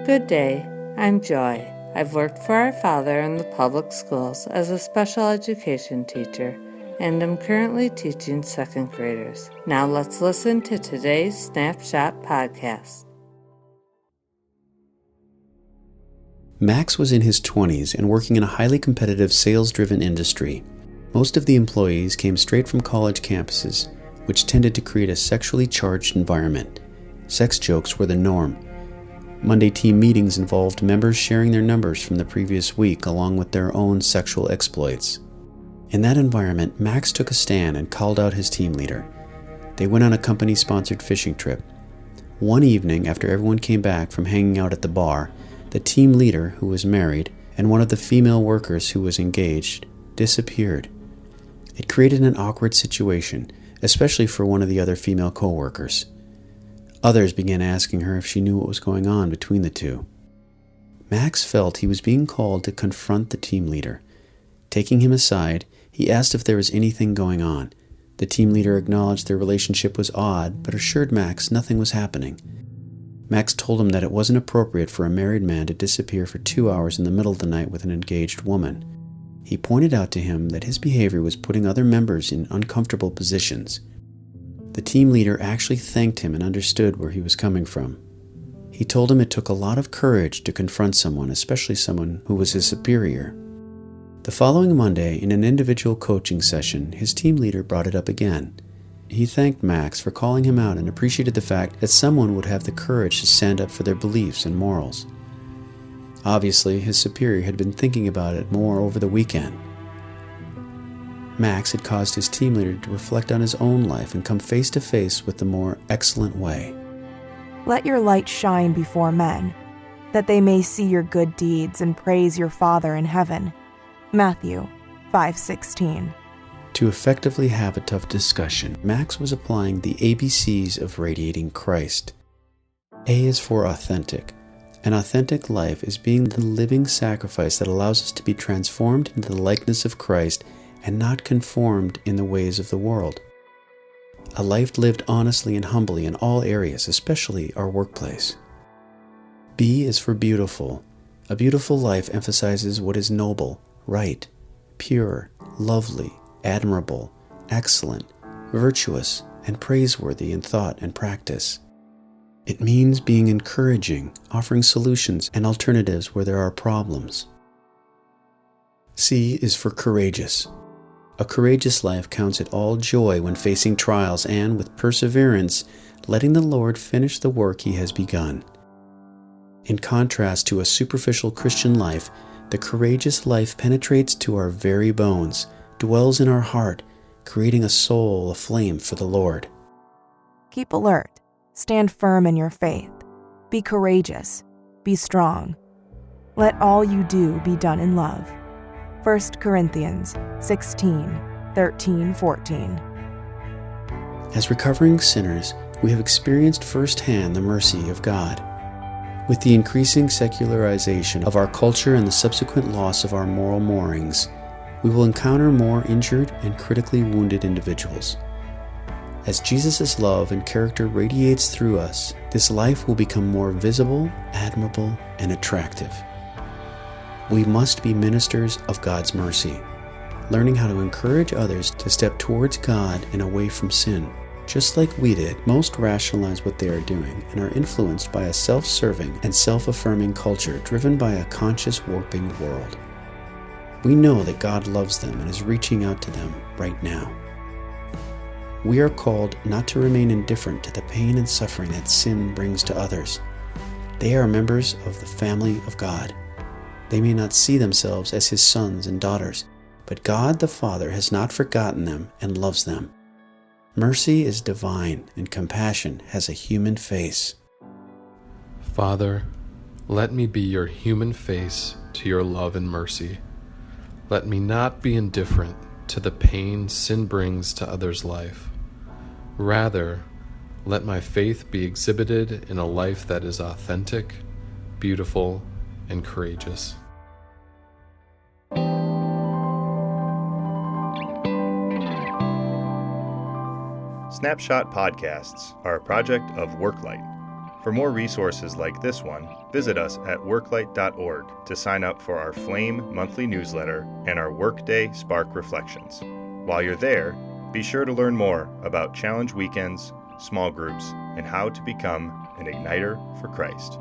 Good day, I'm Joy. I've worked for our father in the public schools as a special education teacher and am currently teaching second graders. Now let's listen to today's Snapshot podcast. Max was in his 20s and working in a highly competitive sales-driven industry. Most of the employees came straight from college campuses, which tended to create a sexually charged environment. Sex jokes were the norm. Monday team meetings involved members sharing their numbers from the previous week along with their own sexual exploits. In that environment, Max took a stand and called out his team leader. They went on a company-sponsored fishing trip. One evening, after everyone came back from hanging out at the bar, the team leader, who was married, and one of the female workers who was engaged, disappeared. It created an awkward situation, especially for one of the other female co-workers. Others began asking her if she knew what was going on between the two. Max felt he was being called to confront the team leader. Taking him aside, he asked if there was anything going on. The team leader acknowledged their relationship was odd, but assured Max nothing was happening. Max told him that it wasn't appropriate for a married man to disappear for 2 hours in the middle of the night with an engaged woman. He pointed out to him that his behavior was putting other members in uncomfortable positions. The team leader actually thanked him and understood where he was coming from. He told him it took a lot of courage to confront someone, especially someone who was his superior. The following Monday, in an individual coaching session, his team leader brought it up again. He thanked Max for calling him out and appreciated the fact that someone would have the courage to stand up for their beliefs and morals. Obviously, his superior had been thinking about it more over the weekend. Max had caused his team leader to reflect on his own life and come face to face with the more excellent way. Let your light shine before men, that they may see your good deeds and praise your Father in heaven. Matthew 5:16. To effectively have a tough discussion, Max was applying the ABCs of radiating Christ. A is for authentic. An authentic life is being the living sacrifice that allows us to be transformed into the likeness of Christ and not conformed in the ways of the world. A life lived honestly and humbly in all areas, especially our workplace. B is for beautiful. A beautiful life emphasizes what is noble, right, pure, lovely, admirable, excellent, virtuous, and praiseworthy in thought and practice. It means being encouraging, offering solutions and alternatives where there are problems. C is for courageous. A courageous life counts it all joy when facing trials and, with perseverance, letting the Lord finish the work He has begun. In contrast to a superficial Christian life, the courageous life penetrates to our very bones, dwells in our heart, creating a soul aflame for the Lord. Keep alert. Stand firm in your faith. Be courageous. Be strong. Let all you do be done in love. 1 Corinthians 16:13-14. As recovering sinners, we have experienced firsthand the mercy of God. With the increasing secularization of our culture and the subsequent loss of our moral moorings, we will encounter more injured and critically wounded individuals. As Jesus' love and character radiates through us, this life will become more visible, admirable, and attractive. We must be ministers of God's mercy, learning how to encourage others to step towards God and away from sin. Just like we did, most rationalize what they are doing and are influenced by a self-serving and self-affirming culture driven by a conscious warping world. We know that God loves them and is reaching out to them right now. We are called not to remain indifferent to the pain and suffering that sin brings to others. They are members of the family of God. They may not see themselves as His sons and daughters, but God the Father has not forgotten them and loves them. Mercy is divine and compassion has a human face. Father, let me be your human face to your love and mercy. Let me not be indifferent to the pain sin brings to others' life. Rather, let my faith be exhibited in a life that is authentic, beautiful, and courageous. Snapshot podcasts are a project of WorkLight. For more resources like this one, visit us at worklight.org to sign up for our Flame monthly newsletter and our Workday Spark Reflections. While you're there, be sure to learn more about challenge weekends, small groups, and how to become an igniter for Christ.